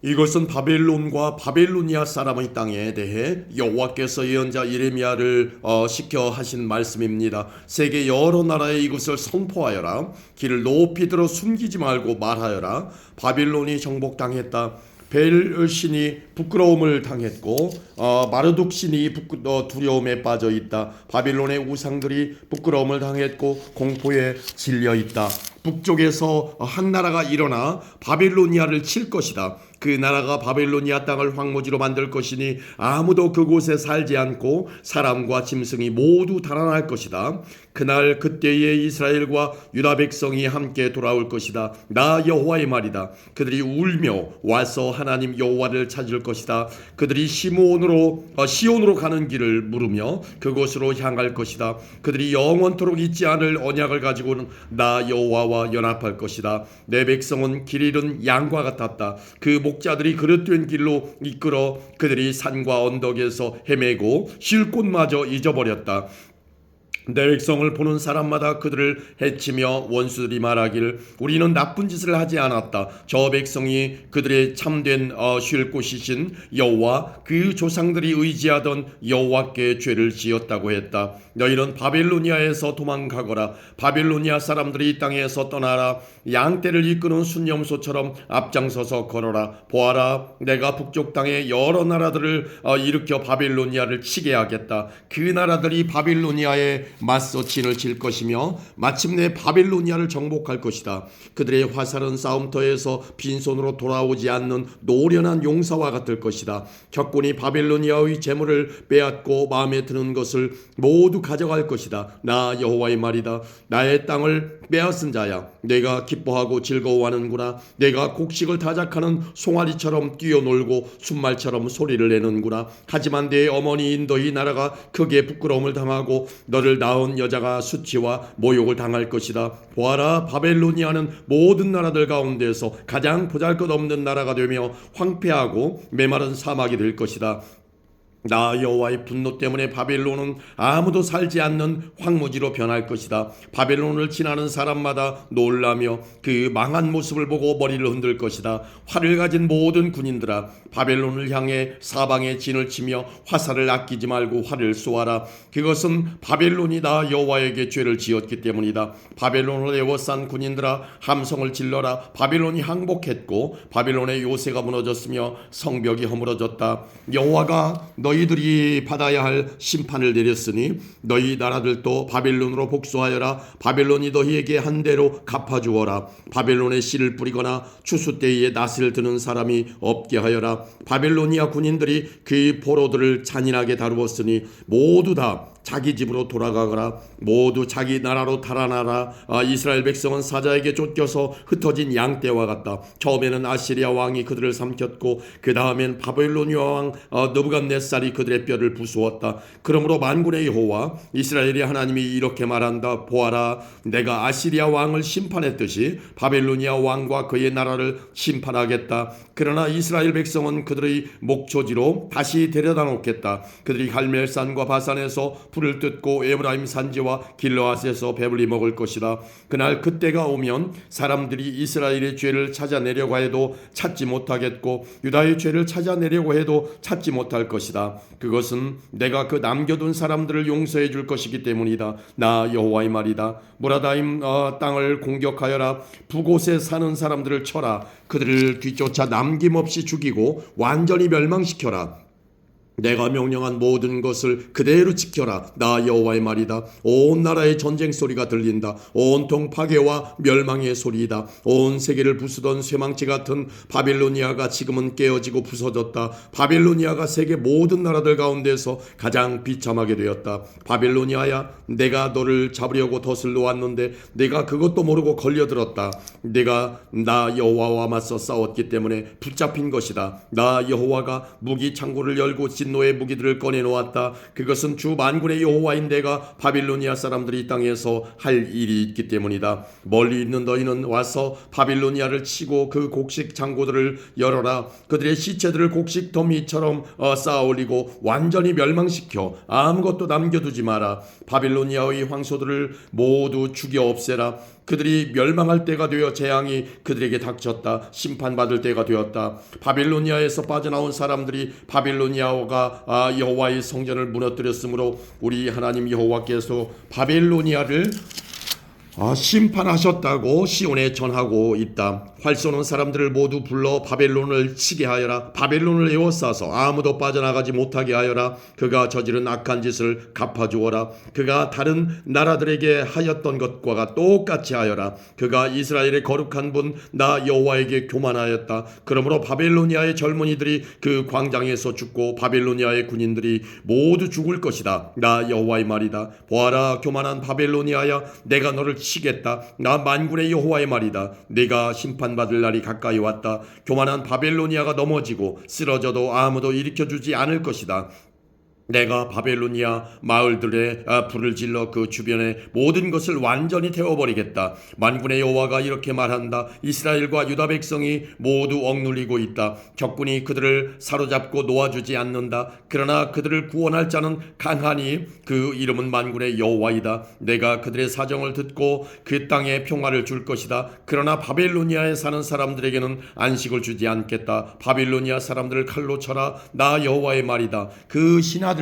이것은 바벨론과 바벨로니아 사람의 땅에 대해 여호와께서 예언자 예레미야를 시켜 하신 말씀입니다. 세계 여러 나라에 이것을 선포하여라. 길을 높이 들어 숨기지 말고 말하여라. 바벨론이 정복당했다. 벨 신이 부끄러움을 당했고 마르둑 신이 두려움에 빠져 있다. 바빌론의 우상들이 부끄러움을 당했고 공포에 질려 있다. 북쪽에서 한 나라가 일어나 바빌로니아를 칠 것이다. 그 나라가 바빌로니아 땅을 황무지로 만들 것이니 아무도 그곳에 살지 않고 사람과 짐승이 모두 달아날 것이다. 그날 그때에 이스라엘과 유다 백성이 함께 돌아올 것이다. 나 여호와의 말이다. 그들이 울며 와서 하나님 여호와를 찾을 것이다. 그들이 시온으로 가는 길을 물으며 그곳으로 향할 것이다. 그들이 영원토록 잊지 않을 언약을 가지고는 나 여호와와 연합할 것이다. 내 백성은 길 잃은 양과 같았다. 그 목자들이 그릇된 길로 이끌어 그들이 산과 언덕에서 헤매고 쉴 곳마저 잊어버렸다. 내 백성을 보는 사람마다 그들을 해치며 원수들이 말하기를 우리는 나쁜 짓을 하지 않았다. 저 백성이 그들의 참된 쉴 곳이신 여호와 그 조상들이 의지하던 여호와께 죄를 지었다고 했다. 너희는 바벨로니아에서 도망가거라. 바벨로니아 사람들이 이 땅에서 떠나라. 양떼를 이끄는 순념소처럼 앞장서서 걸어라. 보아라, 내가 북쪽 땅에 여러 나라들을 일으켜 바벨로니아를 치게 하겠다. 그 나라들이 바벨로니아에 맞서 진을 칠 것이며 마침내 바벨로니아를 정복할 것이다. 그들의 화살은 싸움터에서 빈손으로 돌아오지 않는 노련한 용사와 같을 것이다. 적군이 바벨로니아의 재물을 빼앗고 마음에 드는 것을 모두 가져갈 것이다. 나 여호와의 말이다. 나의 땅을 빼앗은 자야, 내가 기뻐하고 즐거워하는구나. 내가 곡식을 타작하는 송아리처럼 뛰어놀고 순말처럼 소리를 내는구나. 하지만 내 어머니인 너희 나라가 크게 부끄러움을 당하고 너를 낳은 여자가 수치와 모욕을 당할 것이다. 보아라, 바벨로니아는 모든 나라들 가운데서 가장 보잘것없는 나라가 되며 황폐하고 메마른 사막이 될 것이다. 나 여호와의 분노 때문에 바벨론은 아무도 살지 않는 황무지로 변할 것이다. 바벨론을 지나는 사람마다 놀라며 그 망한 모습을 보고 머리를 흔들 것이다. 활을 가진 모든 군인들아, 바벨론을 향해 사방에 진을 치며 화살을 아끼지 말고 활을 쏘아라. 그것은 바벨론이 나 여호와에게 죄를 지었기 때문이다. 바벨론을 에워싼 군인들아, 함성을 질러라. 바벨론이 항복했고 바벨론의 요새가 무너졌으며 성벽이 허물어졌다. 여호와가 너희들이 받아야 할 심판을 내렸으니 너희 나라들도 바벨론으로 복수하여라. 바벨론이 너희에게 한 대로 갚아주어라. 바벨론에 씨를 뿌리거나 추수 때에 낫을 드는 사람이 없게 하여라. 바벨로니아 군인들이 그 포로들을 잔인하게 다루었으니 모두 다 자기 집으로 돌아가거라. 모두 자기 나라로 달아나라. 이스라엘 백성은 사자에게 쫓겨서 흩어진 양떼와 같다. 처음에는 아시리아 왕이 그들을 삼켰고 그 다음엔 바벨로니아 왕 느부갓네살이 그들의 뼈를 부수었다. 그러므로 만군의 여호와 이스라엘의 하나님이 이렇게 말한다. 보아라, 내가 아시리아 왕을 심판했듯이 바벨로니아 왕과 그의 나라를 심판하겠다. 그러나 이스라엘 백성은 그들의 목초지로 다시 데려다 놓겠다. 그들이 갈멜산과 바산에서 불을 뜯고 에브라임 산지와 길르앗에서 배불리 먹을 것이다. 그날 그때가 오면 사람들이 이스라엘의 죄를 찾아내려고 해도 찾지 못하겠고 유다의 죄를 찾아내려고 해도 찾지 못할 것이다. 그것은 내가 그 남겨둔 사람들을 용서해 줄 것이기 때문이다. 나 여호와의 말이다. 무라다임 땅을 공격하여라. 북곳에 사는 사람들을 쳐라. 그들을 뒤쫓아 남김없이 죽이고 완전히 멸망시켜라. 내가 명령한 모든 것을 그대로 지켜라. 나 여호와의 말이다. 온 나라의 전쟁 소리가 들린다. 온통 파괴와 멸망의 소리이다. 온 세계를 부수던 쇠망치 같은 바벨로니아가 지금은 깨어지고 부서졌다. 바벨로니아가 세계 모든 나라들 가운데서 가장 비참하게 되었다. 바벨로니아야, 내가 너를 잡으려고 덫을 놓았는데 내가 그것도 모르고 걸려들었다. 내가 나 여호와와 맞서 싸웠기 때문에 붙잡힌 것이다. 나 여호와가 무기 창고를 열고 진노의 무기들을 꺼내놓았다. 그것은 주 만군의 여호와인 내가 바빌로니아 사람들이 이 땅에서 할 일이 있기 때문이다. 멀리 있는 너희는 와서 바빌로니아를 치고 그 곡식 창고들을 열어라. 그들의 시체들을 곡식 더미처럼 쌓아 올리고 완전히 멸망시켜 아무것도 남겨두지 마라. 바빌로니아의 황소들을 모두 죽여 없애라. 그들이 멸망할 때가 되어 재앙이 그들에게 닥쳤다. 심판받을 때가 되었다. 바빌로니아에서 빠져나온 사람들이 바빌로니아가 여호와의 성전을 무너뜨렸으므로 우리 하나님 여호와께서 바빌로니아를 심판하셨다고 시온에 전하고 있다. 활 쏘는 사람들을 모두 불러 바벨론을 치게 하여라. 바벨론을 에워싸서 아무도 빠져나가지 못하게 하여라. 그가 저지른 악한 짓을 갚아주어라. 그가 다른 나라들에게 하였던 것과 똑같이 하여라. 그가 이스라엘의 거룩한 분 나 여호와에게 교만하였다. 그러므로 바벨로니아의 젊은이들이 그 광장에서 죽고 바벨로니아의 군인들이 모두 죽을 것이다. 나 여호와의 말이다. 보아라, 교만한 바벨로니아야, 내가 너를 치겠다. 나 만군의 여호와의 말이다. 내가 심판받을 날이 가까이 왔다. 교만한 바벨로니아가 넘어지고 쓰러져도 아무도 일으켜주지 않을 것이다. 내가 바벨로니아 마을들에 불을 질러 그 주변의 모든 것을 완전히 태워버리겠다. 만군의 여호와가 이렇게 말한다. 이스라엘과 유다 백성이 모두 억눌리고 있다. 적군이 그들을 사로잡고 놓아주지 않는다. 그러나 그들을 구원할 자는 강하니 그 이름은 만군의 여호와이다. 내가 그들의 사정을 듣고 그 땅에 평화를 줄 것이다. 그러나 바벨로니아에 사는 사람들에게는 안식을 주지 않겠다. 바벨로니아 사람들을 칼로 쳐라. 나 여호와의 말이다. 그 신하들과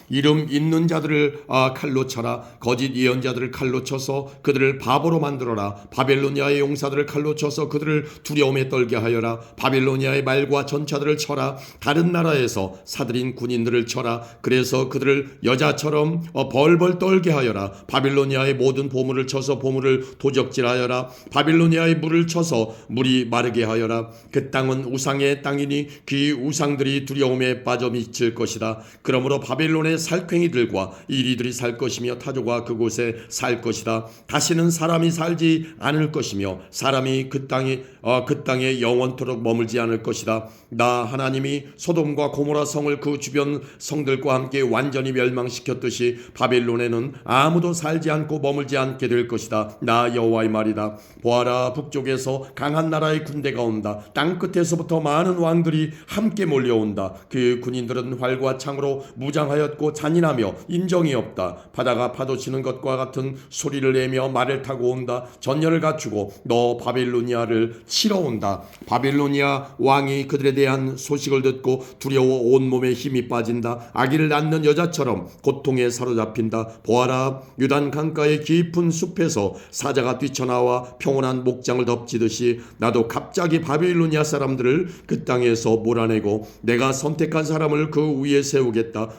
이름 있는 자들을 칼로 쳐라. 거짓 예언자들을 칼로 쳐서 그들을 바보로 만들어라. 바벨로니아의 용사들을 칼로 쳐서 그들을 두려움에 떨게 하여라. 바벨로니아의 말과 전차들을 쳐라. 다른 나라에서 사들인 군인들을 쳐라. 그래서 그들을 여자처럼 벌벌 떨게 하여라. 바벨로니아의 모든 보물을 쳐서 보물을 도적질하여라. 바벨로니아의 물을 쳐서 물이 마르게 하여라. 그 땅은 우상의 땅이니 그 우상들이 두려움에 빠져 미칠 것이다. 그러므로 바벨론의 살쾡이들과 이리들이 살 것이며 타조가 그곳에 살 것이다. 다시는 사람이 살지 않을 것이며 사람이 그 땅에 영원토록 머물지 않을 것이다. 나 하나님이 소돔과 고모라 성을 그 주변 성들과 함께 완전히 멸망시켰듯이 바벨론에는 아무도 살지 않고 머물지 않게 될 것이다. 나 여호와의 말이다. 보아라, 북쪽에서 강한 나라의 군대가 온다. 땅 끝에서부터 많은 왕들이 함께 몰려온다. 그 군인들은 활과 창으로 무장하였고 잔인하며 인정이 없다. 바다가 파도치는 것과 같은 소리를 내며 말을 타고 온다. 전열을 갖추고 너 바벨로니아를 치러 온다. 바벨로니아 왕이 그들에 대한 소식을 듣고 두려워 온몸에 힘이 빠진다. 아기를 낳는 여자처럼 고통에 사로잡힌다. 보아라, 유단 강가의 깊은 숲에서 사자가 뛰쳐나와 평온한 목장을 덮치듯이 나도 갑자기 바벨로니아 사람들을 그 땅에서 몰아내고 내가 선택한 사람을 그 위에 세우겠다.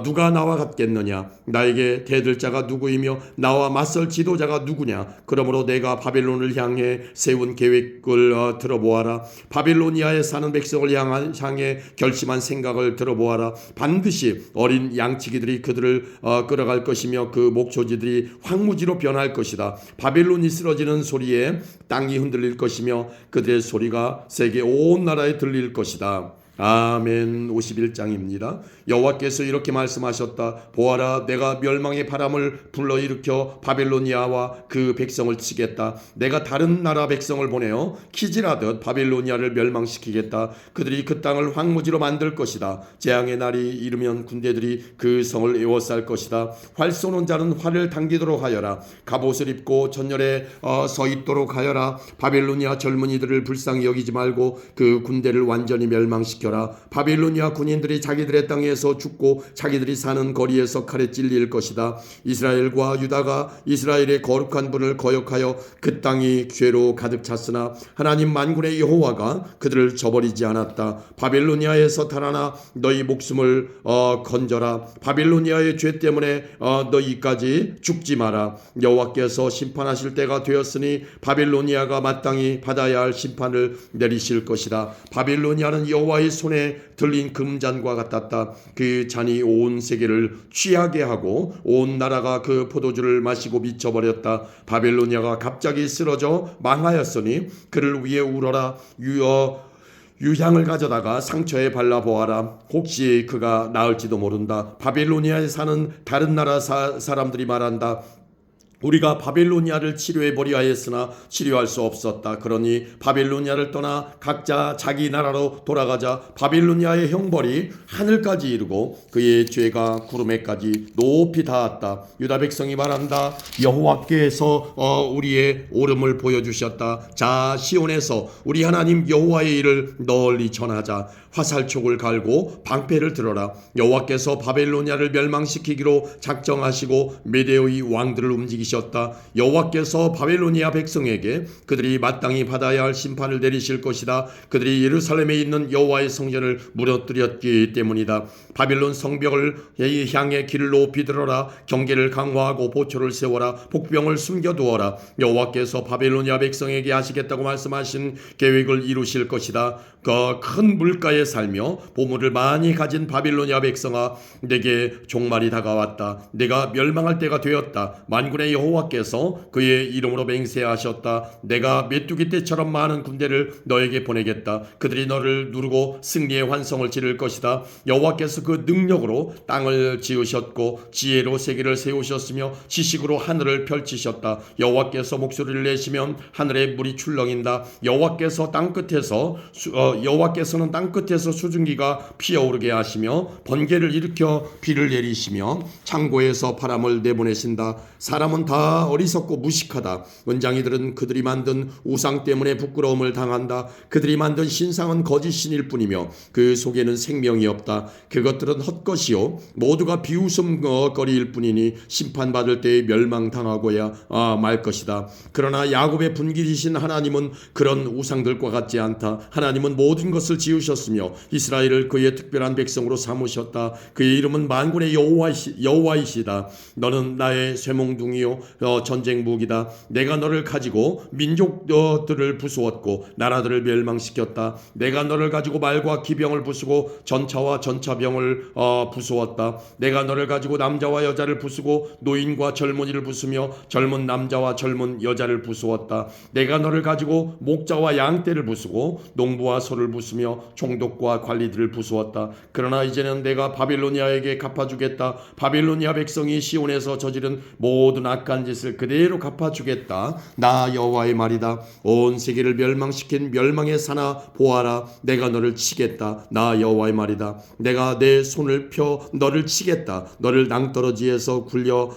누가 나와 같겠느냐? 나에게 대들 자가 누구이며 나와 맞설 지도자가 누구냐? 그러므로 내가 바벨론을 향해 세운 계획을 들어보아라. 바벨로니아에 사는 백성을 향해 결심한 생각을 들어보아라. 반드시 어린 양치기들이 그들을 끌어갈 것이며 그 목초지들이 황무지로 변할 것이다. 바벨론이 쓰러지는 소리에 땅이 흔들릴 것이며 그들의 소리가 세계 온 나라에 들릴 것이다. 아멘. 51장입니다. 여호와께서 이렇게 말씀하셨다. 보아라, 내가 멸망의 바람을 불러일으켜 바벨로니아와 그 백성을 치겠다. 내가 다른 나라 백성을 보내어 키질하듯 바벨로니아를 멸망시키겠다. 그들이 그 땅을 황무지로 만들 것이다. 재앙의 날이 이르면 군대들이 그 성을 에워쌀 것이다. 활 쏘는 자는 활을 당기도록 하여라. 갑옷을 입고 전열에 서 있도록 하여라. 바벨로니아 젊은이들을 불쌍히 여기지 말고 그 군대를 완전히 멸망시켜 바빌로니아 군인들이 자기들의 땅에서 죽고 자기들이 사는 거리에서 칼에 찔릴 것이다. 이스라엘과 유다가 이스라엘의 거룩한 분을 거역하여 그 땅이 죄로 가득 찼으나 하나님 만군의 여호와가 그들을 저버리지 않았다. 바빌로니아에서 달아나 너희 목숨을 건져라. 바빌로니아의 죄 때문에 너희까지 죽지 마라. 여호와께서 심판하실 때가 되었으니 바빌로니아가 마땅히 받아야 할 심판을 내리실 것이다. 바빌로니아는 여호와의 손에 들린 금잔과 같았다. 그 잔이 온 세계를 취하게 하고 온 나라가 그 포도주를 마시고 미쳐버렸다. 바벨로니아가 갑자기 쓰러져 망하였으니 그를 위해 울어라. 유향을 가져다가 상처에 발라보아라. 혹시 그가 나을지도 모른다. 바벨로니아에 사는 다른 나라 사람들이 말한다. 우리가 바벨로니아를 치료해 버려 하였으나 치료할 수 없었다. 그러니 바벨로니아를 떠나 각자 자기 나라로 돌아가자. 바벨로니아의 형벌이 하늘까지 이르고 그의 죄가 구름에까지 높이 닿았다. 유다 백성이 말한다. 여호와께서 우리의 오름을 보여주셨다. 자, 시온에서 우리 하나님 여호와의 일을 널리 전하자. 화살촉을 갈고 방패를 들어라. 여호와께서 바벨로니아를 멸망시키기로 작정하시고 메대오의 왕들을 움직이셨다. 여호와께서 바벨로니아 백성에게 그들이 마땅히 받아야 할 심판을 내리실 것이다. 그들이 예루살렘에 있는 여호와의 성전을 무너뜨렸기 때문이다. 바벨론 성벽을 향해 길을 높이 들어라. 경계를 강화하고 보초를 세워라. 복병을 숨겨두어라. 여호와께서 바벨로니아 백성에게 하시겠다고 말씀하신 계획을 이루실 것이다. 그 큰 물가에 살며 보물을 많이 가진 바빌로니아 백성아, 내게 종말이 다가왔다. 내가 멸망할 때가 되었다. 만군의 여호와께서 그의 이름으로 맹세하셨다. 내가 메뚜기 떼처럼 많은 군대를 너에게 보내겠다. 그들이 너를 누르고 승리의 환성을 지를 것이다. 여호와께서 그 능력으로 땅을 지으셨고 지혜로 세계를 세우셨으며 지식으로 하늘을 펼치셨다. 여호와께서 목소리를 내시면 하늘에 물이 출렁인다. 여호와께서는 땅 끝에서 수증기가 피어오르게 하시며 번개를 일으켜 비를 내리시며 창고에서 바람을 내보내신다. 사람은 다 어리석고 무식하다. 은장이들은 그들이 만든 우상 때문에 부끄러움을 당한다. 그들이 만든 신상은 거짓신일 뿐이며 그 속에는 생명이 없다. 그것들은 헛것이요 모두가 비웃음거리일 뿐이니 심판받을 때에 멸망당하고야 말 것이다. 그러나 야곱의 분깃이신 하나님은 그런 우상들과 같지 않다. 하나님은 모든 것을 지으셨으며 이스라엘을 그의 특별한 백성으로 삼으셨다. 그의 이름은 만군의 여호와이시다. 너는 나의 쇠몽둥이요 전쟁 무기다. 내가 너를 가지고 민족들을 부수었고 나라들을 멸망시켰다. 내가 너를 가지고 말과 기병을 부수고 전차와 전차병을 부수었다. 내가 너를 가지고 남자와 여자를 부수고 노인과 젊은이를 부수며 젊은 남자와 젊은 여자를 부수었다. 내가 너를 가지고 목자와 양떼를 부수고 농부와 소를 부수며 총독과 관리들을 부수었다. 그러나 이제는 내가 바빌로니아에게 갚아주겠다. 바빌로니아 백성이 시온에서 저지른 모든 악한 짓을 그대로 갚아주겠다. 나 여호와의 말이다. 온 세계를 멸망시킨 멸망의 사나 보아라. 내가 너를 치겠다. 나 여호와의 말이다. 내가 내 손을 펴 너를 치겠다. 너를 낭떠러지에서 굴려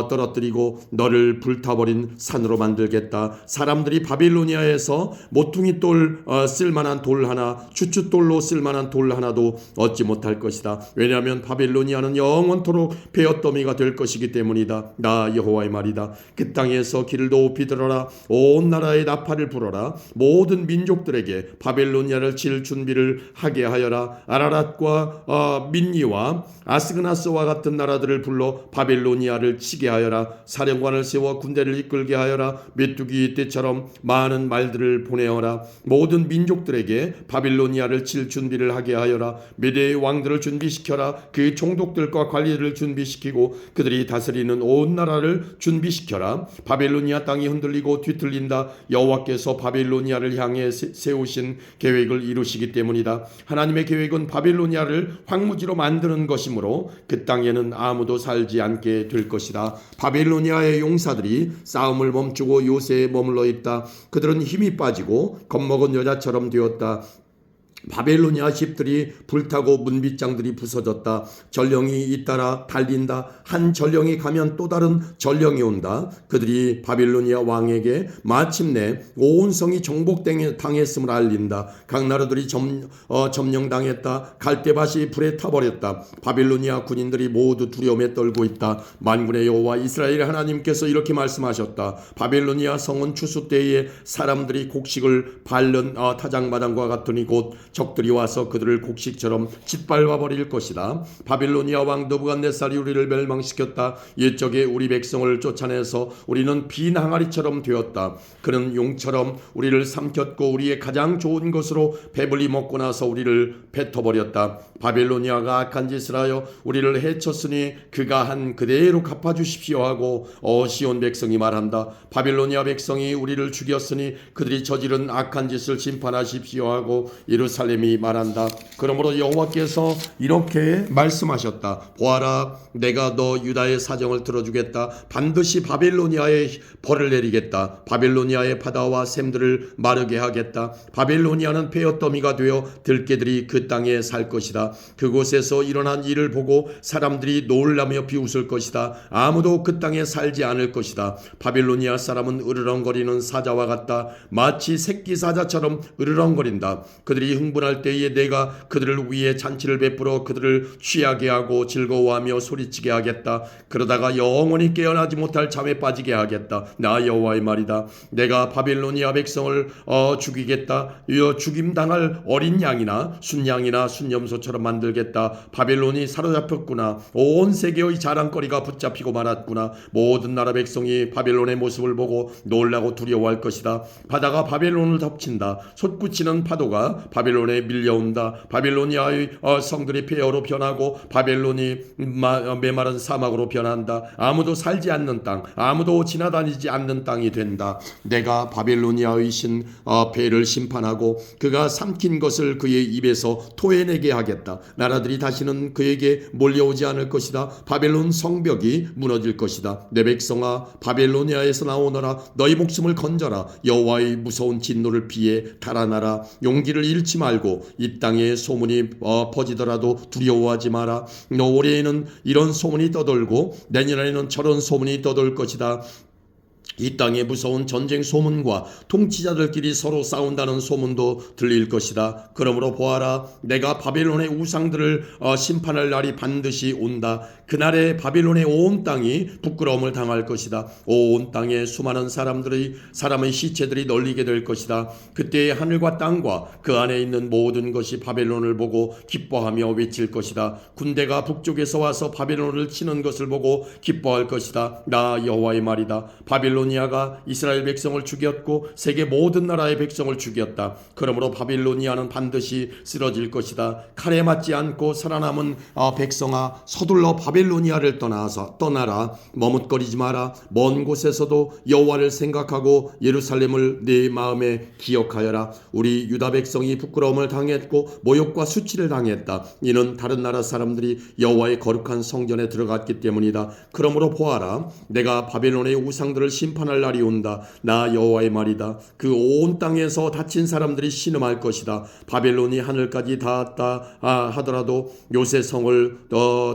떨어뜨리고 너를 불타버린 산으로 만들겠다. 사람들이 바빌로니아에서 모퉁이 돌 쓸만한 돌 하나, 추춧돌로 쓸만한 돌 하나도 얻지 못할 것이다. 왜냐하면 바빌로니아는 영원토록 베어더미가 될 것이기 때문이다. 나 여호와의 말이다. 그 땅에서 길을 높이 들어라. 온 나라에 나팔을 불어라. 모든 민족들에게 바빌로니아를 칠 준비를 하게 하여라. 아라랏과 민니와 아스그나스와 같은 나라들을 불러 바빌로니아를 치게 하여라. 사령관을 세워 군대를 이끌게 하여라. 메뚜기 떼처럼 많은 말들을 보내어라. 모든 민족들에게 바빌로니아를 칠 준비를 하게 하여라. 메대의 왕들을 준비시켜라. 그 총독들과 관리를 준비시키고 그들이 다스리는 온 나라를 준비시켜라. 바빌로니아 땅이 흔들리고 뒤틀린다. 여호와께서 바빌로니아를 향해 세우신 계획을 이루시기 때문이다. 하나님의 계획은 바빌로니아를 황무지로 만드는 것이므로 그 땅에는 아무도 살지 않게 될 것이다. 바빌로니아의 용사들이 싸움을 멈추고 요새에 머물러 있다. 그들은 힘이 빠지고 겁먹은 여자처럼 되었다. 바벨로니아 집들이 불타고 문빗장들이 부서졌다. 전령이 잇따라 달린다. 한 전령이 가면 또 다른 전령이 온다. 그들이 바벨로니아 왕에게 마침내 온 성이 정복당했음을 알린다. 각 나라들이 점령당했다. 갈대밭이 불에 타버렸다. 바벨로니아 군인들이 모두 두려움에 떨고 있다. 만군의 여호와 이스라엘 하나님께서 이렇게 말씀하셨다. 바벨로니아 성은 추수 때에 사람들이 곡식을 밟는 타작마당과 같으니 곧 적들이 와서 그들을 곡식처럼 짓밟아 버릴 것이다. 바빌로니아 왕 느부갓네살이 우리를 멸망시켰다. 옛적에 우리 백성을 쫓아내서 우리는 빈 항아리처럼 되었다. 그는 용처럼 우리를 삼켰고 우리의 가장 좋은 것으로 배불리 먹고 나서 우리를 뱉어버렸다. 바빌로니아가 악한 짓을 하여 우리를 해쳤으니 그가 한 그대로 갚아주십시오 하고 시온 백성이 말한다. 바빌로니아 백성이 우리를 죽였으니 그들이 저지른 악한 짓을 심판하십시오 하고 예루살렘 예루살렘이 말한다. 그러므로 여호와께서 이렇게 말씀하셨다. 보아라, 내가 너 유다의 사정을 들어주겠다. 반드시 바벨로니아에 벌을 내리겠다. 바벨로니아의 바다와 샘들을 마르게 하겠다. 바벨로니아는 베어더미가 되어 들개들이 그 땅에 살 것이다. 그곳에서 일어난 일을 보고 사람들이 놀라며 비웃을 것이다. 아무도 그 땅에 살지 않을 것이다. 바벨로니아 사람은 으르렁거리는 사자와 같다. 마치 새끼 사자처럼 으르렁거린다. 그들이 흥분할 때에 내가 그들을 위해 잔치를 베풀어 그들을 취하게 하고 즐거워하며 소리치게 하겠다. 그러다가 영원히 깨어나지 못할 잠에 빠지게 하겠다. 나 여호와의 말이다. 내가 바벨로니아 백성을 죽이겠다. 죽임당할 어린 양이나 순양이나 순염소처럼 만들겠다. 바벨론이 사로잡혔구나. 온 세계의 자랑거리가 붙잡히고 말았구나. 모든 나라 백성이 바벨론의 모습을 보고 놀라고 두려워할 것이다. 바다가 바벨론을 덮친다. 솟구치는 파도가 바벨론에 밀려온다. 바벨로니아의 성들이 폐허로 변하고 바벨론이 메마른 사막으로 변한다. 아무도 살지 않는 땅, 아무도 지나다니지 않는 땅이 된다. 내가 바벨로니아의 신 벨을 심판하고 그가 삼킨 것을 그의 입에서 토해내게 하겠다. 나라들이 다시는 그에게 몰려오지 않을 것이다. 바벨론 성벽이 무너질 것이다. 내 백성아, 바벨로니아에서 나오너라. 너희 목숨을 건져라. 여호와의 무서운 진노를 피해 달아나라. 용기를 잃지 말고 이 땅에 소문이 퍼지더라도 두려워하지 마라. 올해에는 이런 소문이 떠돌고 내년에는 저런 소문이 떠돌 것이다. 이 땅에 무서운 전쟁 소문과 통치자들끼리 서로 싸운다는 소문도 들릴 것이다. 그러므로 보아라, 내가 바벨론의 우상들을 심판할 날이 반드시 온다. 그날에 바벨론의 온 땅이 부끄러움을 당할 것이다. 온 땅에 수많은 사람의 시체들이 널리게 될 것이다. 그때의 하늘과 땅과 그 안에 있는 모든 것이 바벨론을 보고 기뻐하며 외칠 것이다. 군대가 북쪽에서 와서 바벨론을 치는 것을 보고 기뻐할 것이다. 나 여호와의 말이다. 바벨로니아가 이스라엘 백성을 죽였고 세계 모든 나라의 백성을 죽였다. 그러므로 바벨로니아는 반드시 쓰러질 것이다. 칼에 맞지 않고 살아남은 백성아, 서둘러 바벨로니아를 떠나라. 머뭇거리지 마라. 먼 곳에서도 여호와를 생각하고 예루살렘을 네 마음에 기억하여라. 우리 유다 백성이 부끄러움을 당했고 모욕과 수치를 당했다. 이는 다른 나라 사람들이 여호와의 거룩한 성전에 들어갔기 때문이다. 그러므로 보아라, 내가 바벨론의 우상들을 심판할 날이 온다. 나 여호와의 말이다. 그 온 땅에서 다친 사람들이 신음할 것이다. 바벨론이 하늘까지 닿았다 하더라도 요새 성을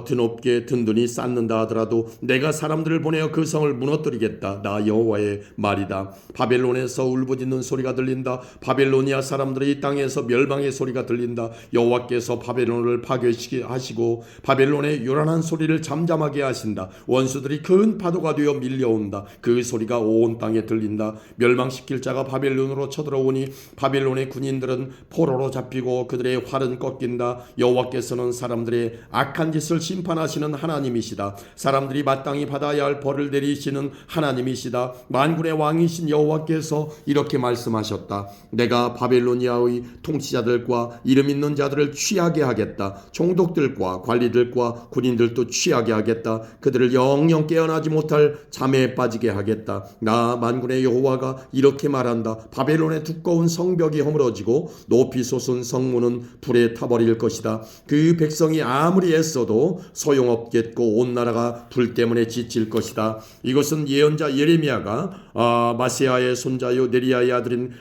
드높게 든든히 쌓는다 하더라도 내가 사람들을 보내어 그 성을 무너뜨리겠다. 나 여호와의 말이다. 바벨론에서 울부짖는 소리가 들린다. 바벨로니아 사람들의 이 땅에서 멸망의 소리가 들린다. 여호와께서 바벨론을 파괴하시고 바벨론의 요란한 소리를 잠잠하게 하신다. 원수들이 큰 파도가 되어 밀려온다. 그 소리가 온 땅에 들린다. 멸망시킬 자가 바벨론으로 쳐들어오니 바벨론의 군인들은 포로로 잡히고 그들의 활은 꺾인다. 여호와께서는 사람들의 악한 짓을 심판하시는 하나님이시다. 사람들이 마땅히 받아야 할 벌을 내리시는 하나님이시다. 만군의 왕이신 여호와께서 이렇게 말씀하셨다. 내가 바벨로니아의 통치자들과 이름 있는 자들을 취하게 하겠다. 총독들과 관리들과 군인들도 취하게 하겠다. 그들을 영영 깨어나지 못할 잠에 빠지게 하겠다. 나 만군의 여호와가 이렇게 말한다. 바벨론의 두꺼운 성벽이 허물어지고 높이 솟은 성문은 불에 타버릴 것이다. 그 백성이 아무리 애써도 소용없겠고 온 나라가 불 때문에 지칠 것이다. 이것은 예언자 예레미야가 마세야의 손자요 네리야의 아들인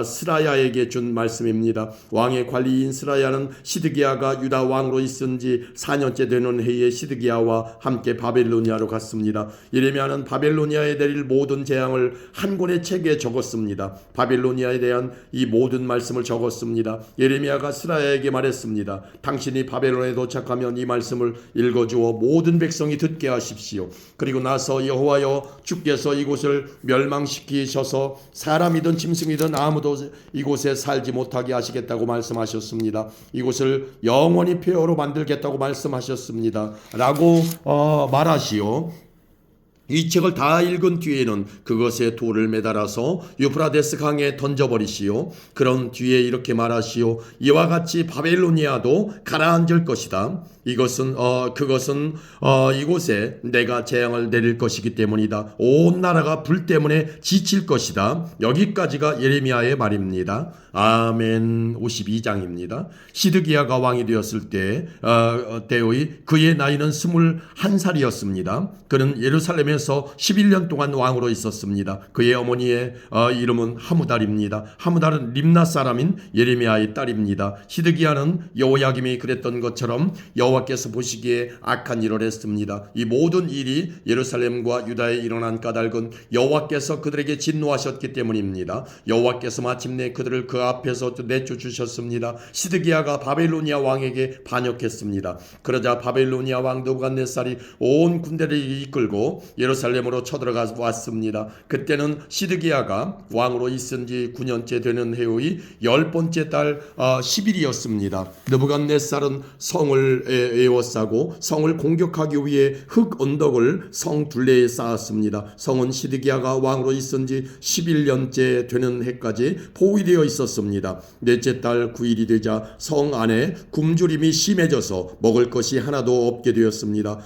스라야에게 준 말씀입니다. 왕의 관리인 스라야는 시드기야가 유다 왕으로 있은 지 4년째 되는 해에 시드기야와 함께 바벨로니아로 갔습니다. 예레미야는 바벨로니아에 내릴 모든 재앙을 한 권의 책에 적었습니다. 바벨로니아에 대한 이 모든 말씀을 적었습니다. 예레미야가 스라야에게 말했습니다. 당신이 바벨론에 도착하면 이 말씀을 읽어주어 모든 백성이 듣게 하십시오. 그리고 나서 여호와여, 주께서 이곳을 멸망시키셔서 사람이든 짐승이든 아무도 이곳에 살지 못하게 하시겠다고 말씀하셨습니다. 이곳을 영원히 폐허로 만들겠다고 말씀하셨습니다. 라고 말하시오. 이 책을 다 읽은 뒤에는 그것에 돌을 매달아서 유프라데스 강에 던져버리시오. 그런 뒤에 이렇게 말하시오. 이와 같이 바벨로니아도 가라앉을 것이다. 그것은 이곳에 내가 재앙을 내릴 것이기 때문이다. 온 나라가 불 때문에 지칠 것이다. 여기까지가 예레미야의 말입니다. 아멘. 52장입니다. 시드기야가 왕이 되었을 때의 그의 나이는 21살이었습니다. 그는 예루살렘에서 11년 동안 왕으로 있었습니다. 그의 어머니의 이름은 하무달입니다. 하무달은 림나 사람인 예레미야의 딸입니다. 시드기야는 여호야김이 그랬던 것처럼 여호와께서 보시기에 악한 일을 했습니다. 이 모든 일이 예루살렘과 유다에 일어난 까닭은 여호와께서 그들에게 진노하셨기 때문입니다. 여호와께서 마침내 그들을 그 앞에서 내쫓으셨습니다. 시드기야가 바벨로니아 왕에게 반역했습니다. 그러자 바벨로니아 왕 느부갓네살이 온 군대를 이끌고 예루살렘으로 쳐들어가 왔습니다. 그때는 시드기야가 왕으로 있은 지 9년째 되는 해의 10번째 달 10일이었습니다. 느부갓네살은 성을 에워싸고 성을 공격하기 위해 흙 언덕을 성 둘레에 쌓았습니다. 성은 시드기야가 왕으로 있은 지 11년째 되는 해까지 포위되어 있었습니다. 넷째 달 9일이 되자 성 안에 굶주림이 심해져서 먹을 것이 하나도 없게 되었습니다.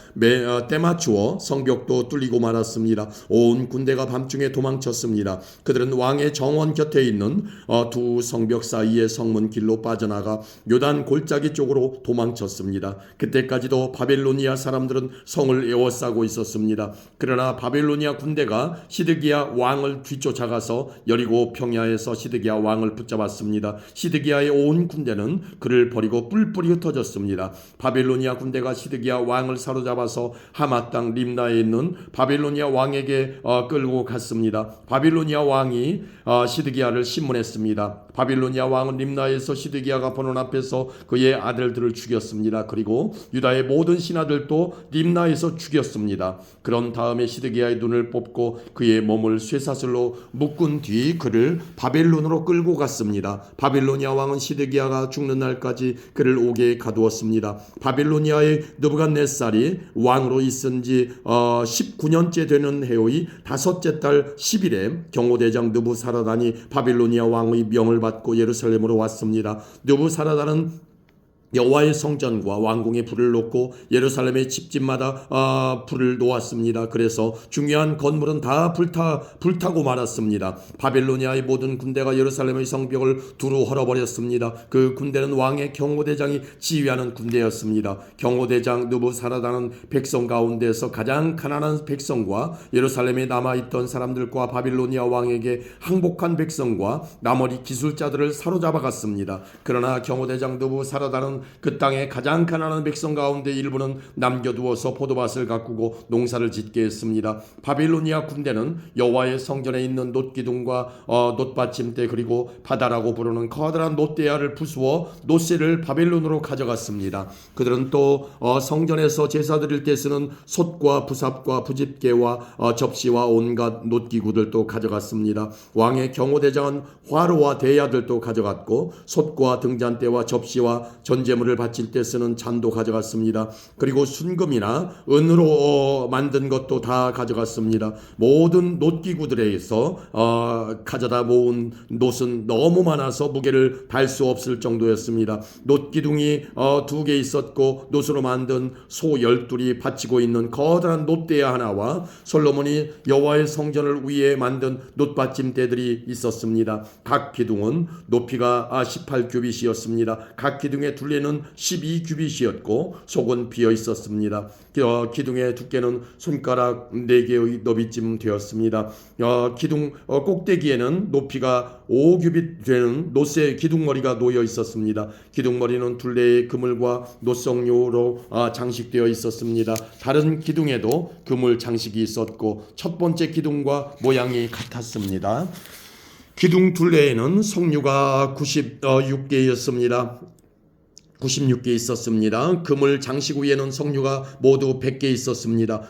때맞추어 성벽도 뚫리고 말았습니다. 온 군대가 밤중에 도망쳤습니다. 그들은 왕의 정원 곁에 있는 두 성벽 사이의 성문 길로 빠져나가 요단 골짜기 쪽으로 도망쳤습니다. 그때까지도 바벨로니아 사람들은 성을 에워싸고 있었습니다. 그러나 바벨로니아 군대가 시드기야 왕을 뒤쫓아가서 여리고 평야에서 시드기야 왕을 붙잡았습니다. 시드기야의 온 군대는 그를 버리고 뿔뿔이 흩어졌습니다. 바벨로니아 군대가 시드기야 왕을 사로잡아서 하마 땅 림나에 있는 바벨로니아 왕에게 끌고 갔습니다. 바벨로니아 왕이 시드기야를 신문했습니다. 바벨로니아 왕은 림나에서 시드기야가 보는 앞에서 그의 아들들을 죽였습니다. 그리고 유다의 모든 신하들도 림나에서 죽였습니다. 그런 다음에 시드기야의 눈을 뽑고 그의 몸을 쇠사슬로 묶은 뒤 그를 바벨론으로 끌고 갔습니다. 바벨로니아 왕은 시드기야가 죽는 날까지 그를 옥에 가두었습니다. 바벨로니아의 느부갓네살이 왕으로 있은 지 19년째 되는 해의 5째 달 10일에 경호대장 느부사라단이 바벨로니아 왕의 명을 받고 예루살렘으로 왔습니다. 느부사라단은 여호와의 성전과 왕궁에 불을 놓고 예루살렘의 집집마다 불을 놓았습니다. 그래서 중요한 건물은 다 불타고 말았습니다. 바벨로니아의 모든 군대가 예루살렘의 성벽을 두루 헐어버렸습니다. 그 군대는 왕의 경호대장이 지휘하는 군대였습니다. 경호대장 느부사라단은 백성 가운데서 가장 가난한 백성과 예루살렘에 남아있던 사람들과 바벨로니아 왕에게 항복한 백성과 나머지 기술자들을 사로잡아갔습니다. 그러나 경호대장 느부사라단은 그 땅의 가장 가난한 백성 가운데 일부는 남겨두어서 포도밭을 가꾸고 농사를 짓게 했습니다. 바빌로니아 군대는 여호와의 성전에 있는 놋기둥과 놋받침대 그리고 바다라고 부르는 커다란 놋대야를 부수어 놋새를 바벨론으로 가져갔습니다. 그들은 또 성전에서 제사 드릴 때 쓰는 솥과 부삽과 부집개와 접시와 온갖 놋기구들도 가져갔습니다. 왕의 경호대장은 화로와 대야들도 가져갔고 솥과 등잔대와 접시와 전제물을 바칠 때 쓰는 잔도 가져갔습니다. 그리고 순금이나 은으로 만든 것도 다 가져갔습니다. 모든 놋기구들에서 가져다 모은 놋은 너무 많아서 무게를 달 수 없을 정도였습니다. 놋기둥이 2개 있었고 놋으로 만든 소 12이 받치고 있는 커다란 놋대야 하나와 솔로몬이 여호와의 성전을 위해 만든 놋받침대들이 있었습니다. 각 기둥은 높이가 18규빗이었습니다. 각 기둥의 둘레는 12규빗이었고 속은 비어 있었습니다. 기둥의 두께는 손가락 4개의 너비쯤 되었습니다. 기둥 꼭대기에는 높이가 5규빗 되는 놋의 기둥머리가 놓여 있었습니다. 기둥머리는 둘레의 그물과 놋성류로 장식되어 있었습니다. 다른 기둥에도 그물 장식이 있었고 첫 번째 기둥과 모양이 같았습니다. 기둥 둘레에는 성류가 96개였습니다. 96개 있었습니다. 그물 장식 위에는 성류가 모두 100개 있었습니다.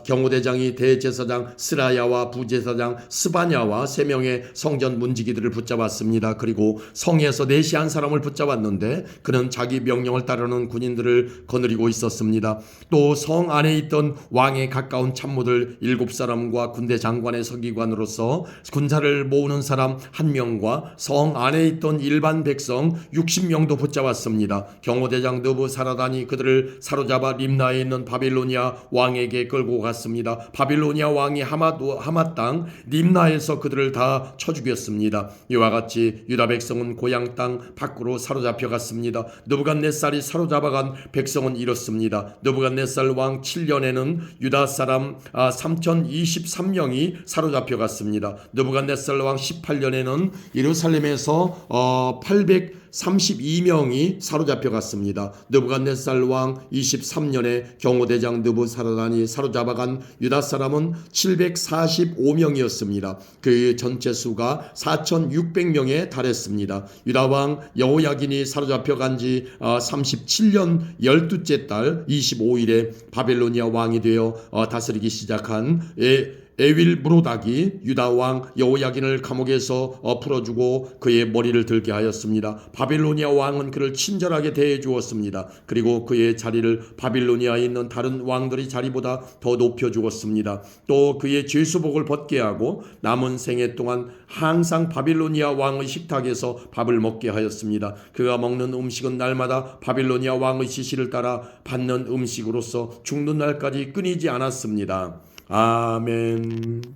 경호대장이 대제사장 스라야와 부제사장 스바냐와 3명의 성전 문지기들을 붙잡았습니다. 그리고 성에서 내시한 사람을 붙잡았는데 그는 자기 명령을 따르는 군인들을 거느리고 있었습니다. 또 성 안에 있던 왕에 가까운 참모들 7사람과 군대 장관의 서기관으로서 군사를 모으는 사람 1명과 성 안에 있던 일반 백성 60명도 붙잡았습니다. 경호대장 느부사라단이 그들을 사로잡아 림나에 있는 바빌로니아 왕에게 끌고 갔습니다. 바빌로니아 왕이 하맛 땅 림나에서 그들을 다 쳐 죽였습니다. 이와 같이 유다 백성은 고향 땅 밖으로 사로잡혀 갔습니다. 느부갓네살이 사로잡아간 백성은 이렇습니다. 느부갓네살 왕 7년에는 유다 사람 3023명이 사로잡혀 갔습니다. 느부갓네살 왕 18년에는 예루살렘에서 832명이 사로잡혀 갔습니다. 느부갓네살 왕 23년에 경호대장 느부사라단이 사로잡아간 유다 사람은 745명이었습니다. 그 전체 수가 4600명에 달했습니다. 유다 왕 여호야긴이 사로잡혀 간 지 37년 12째 달 25일에 바벨로니아 왕이 되어 다스리기 시작한 에윌브로닥이 유다 왕 여호야긴을 감옥에서 풀어주고 그의 머리를 들게 하였습니다. 바빌로니아 왕은 그를 친절하게 대해 주었습니다. 그리고 그의 자리를 바빌로니아에 있는 다른 왕들의 자리보다 더 높여 주었습니다. 또 그의 죄수복을 벗게 하고 남은 생애 동안 항상 바빌로니아 왕의 식탁에서 밥을 먹게 하였습니다. 그가 먹는 음식은 날마다 바빌로니아 왕의 지시를 따라 받는 음식으로서 죽는 날까지 끊이지 않았습니다. 아멘.